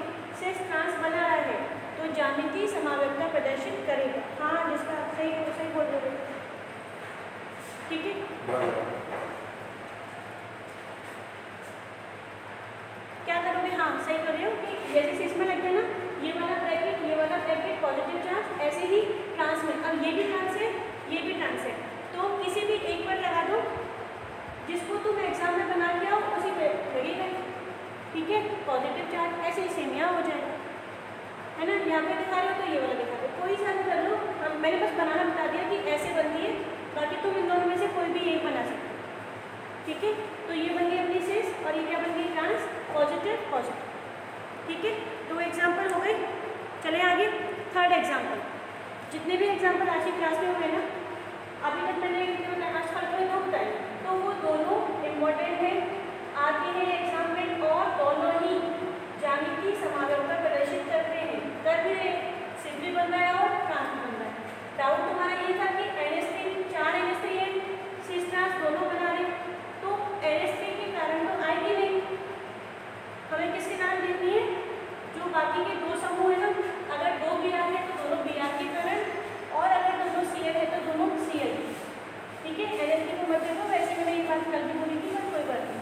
सिस ट्रांस बना रहा है तो ज्यामितीय समावेशिता प्रदर्शित करेगा। हाँ जिसका सही बोल रहे हो, ठीक है। क्या करोगे, हाँ सही कर रहे हो कि जैसे सिस में लग गया ना, ये वाला ब्रैकेट पॉजिटिव चार्ज, ऐसे ही ट्रांस में, अब ये भी ट्रांस है, ये भी ट्रांस है, तो किसी भी एक पर लगा दो, जिसको तुम एग्जाम में बना के आओ उसी पे लगेगा, ठीक है। पॉजिटिव चार्ज ऐसे ही यहाँ पे दिखा रहे हो तो ये वाला दिखा रहे हो, कोई सा भी कर लो। हम मैंने बस बनाना बता दिया कि ऐसे बनती है, बाकी तुम इन दोनों में से कोई भी एक बना सकते हो। ठीक है, तो ये बन गई अपनी सिस और ये क्या बन गई ट्रांस पॉजिटिव पॉजिटिव। ठीक है, 2 एग्जाम्पल हो गए। चले आगे, थर्ड एग्जाम्पल। जितने भी एग्जाम्पल आज की क्लास में हुए ना, अभी तक मैंने आज कल को ना बताया, तो वो दोनों इम्पोर्टेंट है, आते हैं एग्जाम में और दोनों ही ज्यामितीय समारोह का प्रदर्शित करते हैं। कर भी रहे, सिर्फ भी बन रहा है और ट्रांस भी बन रहा है। डाउट तुम्हारा ये था कि NH3 4 NH3 है, सिस ट्रांस दोनों बना रहे, तो NH3 के कारण तो आएगी नहीं, हमें किसके कारण देखनी है, जो बाकी के 2 समूह है ना, अगर 2 Br है तो दोनों Br के कारण, और अगर दोनों Cl है तो दोनों Cl। ठीक है, NH3 को मत देखो, वैसे मैंने ये बात कल भी बोली थी, बस कोई बात नहीं।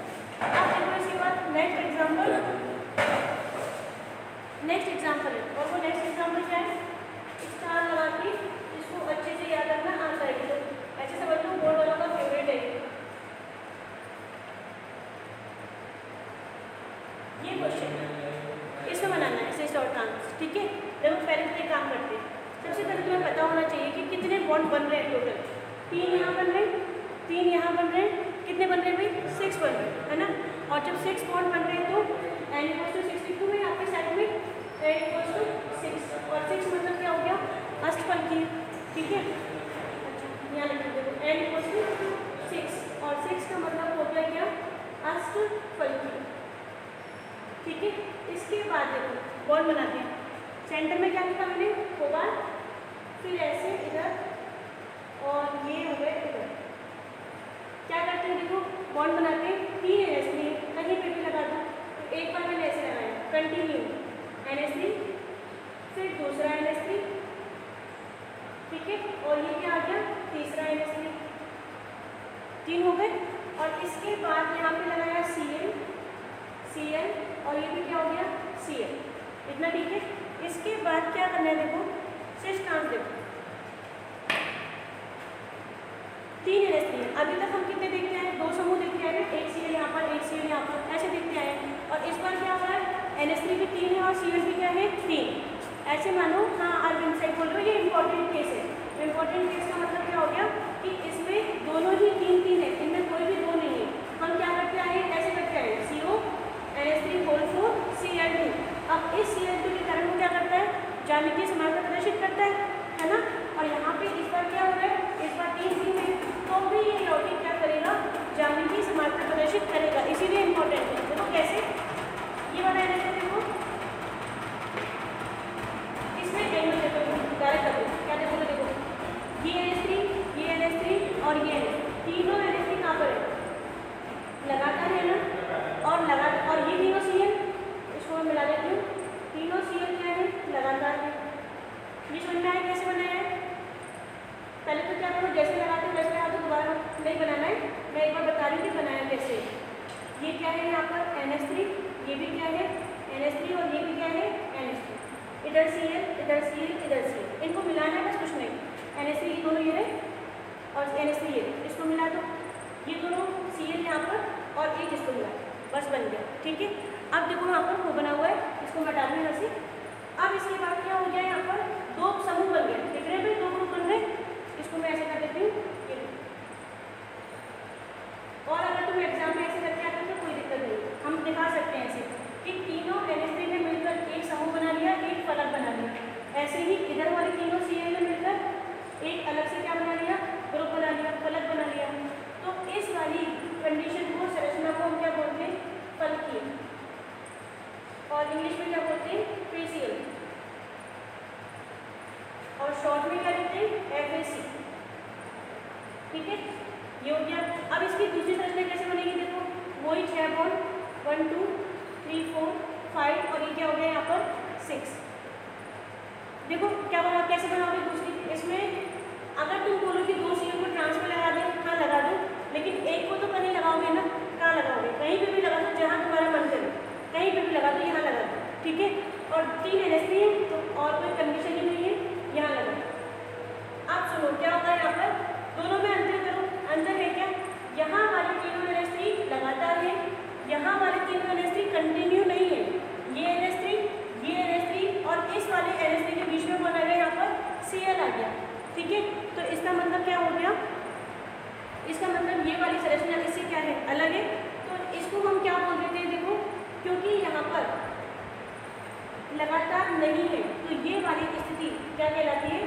अब देखो इसके बाद नेक्स्ट एग्जाम्पल है, और वो नेक्स्ट एग्जाम्पल क्या है, स्टार लगा के इसको अच्छे से याद रखना आता है, तो ऐसे समझ लो बोर्ड वालों का फेवरेट है ये क्वेश्चन, इसमें बनाना है सिस और ट्रांस। ठीक है, देखो पहले तो काम करते हैं। सबसे पहले तुम्हें पता होना चाहिए कि कितने बॉन्ड बन रहे हैं टोटल। 3 यहाँ बन रहे हैं, 3 यहाँ बन रहे हैं, कितने बन रहे हैं भाई, 6 बन रहे हैं, है ना। और जब 6 बॉन्ड बन रहे हैं तो n=62 में आपके साइड में n=6, और 6 मतलब क्या हो गया, अष्टफलकीय। ठीक है, अच्छा यहाँ लिख देखो n=6 और 6 का मतलब हो गया क्या, अष्टफलकीय। ठीक है, इसके बाद देखो बॉन्ड बनाते हैं। सेंटर में क्या लिखा मैंने, कोबाल्ट, फिर ऐसे इधर और ये हो गए इधर। क्या करते हैं, देखो बॉन्ड बनाते हैं, 3 NH3 कहीं पे भी लगा दो, तो एक बार मैंने ऐसे लगाया, कंटिन्यू NH3, फिर दूसरा NH3, ठीक है, और ये क्या आ गया, तीसरा NH3, 3 हो गए। और इसके बाद यहाँ पे लगाया Cl, और ये भी क्या हो गया, Cl, इतना। ठीक है, इसके बाद क्या करना है, देखो सिस ट्रांस, देखो 3 NH3 है। अभी तक हम कितने देखते आए, 2 समूह देखते आए, एक Cl यहाँ पर, एक Cl यहाँ पर, ऐसे देखते आए। और इस बार क्या हुआ है, NH3 भी 3 है और Cl भी क्या है, 3। ऐसे मानो, हाँ अरविंद सही बोल रहे हो, ये इंपॉर्टेंट केस है। इंपॉर्टेंट केस का मतलब क्या हो गया कि इसमें दोनों ही 3 है, इनमें कोई भी 2 नहीं है। हम क्या करते आए, ऐसे करते आए, CO NH3 Cl2। अब इस Cl2 के कारण वो क्या करता है, ज्यामितीय समानता प्रदर्शित करता है ना। और यहाँ पे इस बार क्या हो रहा है, इस बार 3 है, तो भी ये यौगिक क्या करेगा, ज्यामितीय समानता प्रदर्शित करेगा, इसीलिए इंपॉर्टेंट है। देखो कैसे, ये वाला NH3 देखो, इसमें एंगल देखो, डायरेक्ट देखो क्या देखो, ये NH3 और ये NH3, तीनों NH3 कहाँ पर है, लगातार है ना, और ये तीनों Cl, इसको मैं मिला देती हूँ, तीनों Cl क्या है, लगातार है। ये समझ में आया कैसे बनाया है। पहले तो क्या करो, जैसे लगाते हो वैसे लगा दो, दोबारा नहीं बनाना है, मैं एक बार बता रही थी बनाया कैसे। ये क्या है यहाँ पर NH3, ये भी क्या है NH3, और ये भी क्या है NH3, इधर Cl, इधर Cl, इधर Cl, इनको मिलाना है बस, कुछ नहीं। NH3 ये दोनों ये रहे और NH3 ये, इसको मिला दो, ये दोनों Cl यहाँ पर और एक इसको मिला, बस बन गया। ठीक है, अब देखो यहाँ पर वो बना हुआ है, इसको हटा दूँ यहाँ से। अब इसके बाद क्या हो गया, यहाँ पर 2 समूह बन गए, दिख रहे भाई, 2 ग्रुप बन गए। इसको मैं ऐसे कर देती हूँ, और अगर तुम एग्जाम में ऐसे करके आते हो तो कोई दिक्कत नहीं, हम दिखा सकते हैं ऐसे कि तीनों NH3 ने मिलकर एक समूह बना लिया, एक फलक बना लिया। ऐसे ही इधर वाले तीनों Cl ने मिलकर एक अलग से क्या बना लिया, ग्रुप बना लिया, फलक बना लिया। तो इस वाली कंडीशन को, संरचना को हम क्या बोलते हैं, फलकीय, और इंग्लिश में क्या बोलते हैं, फेसियल, और शॉर्ट में क्या लिखते हैं, FAC। ठीक है, ये हो गया। अब इसकी दूसरी संरचना कैसे बनेगी, देखो वही 6 बॉन्ड, 1 2 3 4 5, और ये क्या हो गया यहाँ पर 6। देखो क्या बना, कैसे बनाओगे दूसरी, इसमें अगर तुम बोलो कि 2 Cl को ट्रांस में लगा दे, हाँ लगा दो, लेकिन एक को तो कहीं लगाओगे ना, कहाँ लगाओगे, कहीं पे भी लगा दो, जहाँ तुम्हारा मन करे, कहीं पे भी लगा दो, यहाँ लगा दो। ठीक है, और 3 NH3 है तो और कोई कंडीशन ही नहीं है, यहाँ लगा। अब सुनो क्या होता है, यहाँ पर दोनों में अंतर करो, अंतर है क्या, यहाँ वाले तीनों NH3 लगातार है, यहाँ वाले तीनों NH3 कंटिन्यू नहीं है। ये NH3 और इस वाले NH3 ठीक है, तो इसका मतलब क्या हो गया, इसका मतलब ये वाली संरचना इससे क्या है, अलग है। तो इसको हम क्या बोल देते हैं, देखो क्योंकि यहाँ पर लगातार नहीं है तो ये वाली स्थिति क्या कहलाती है,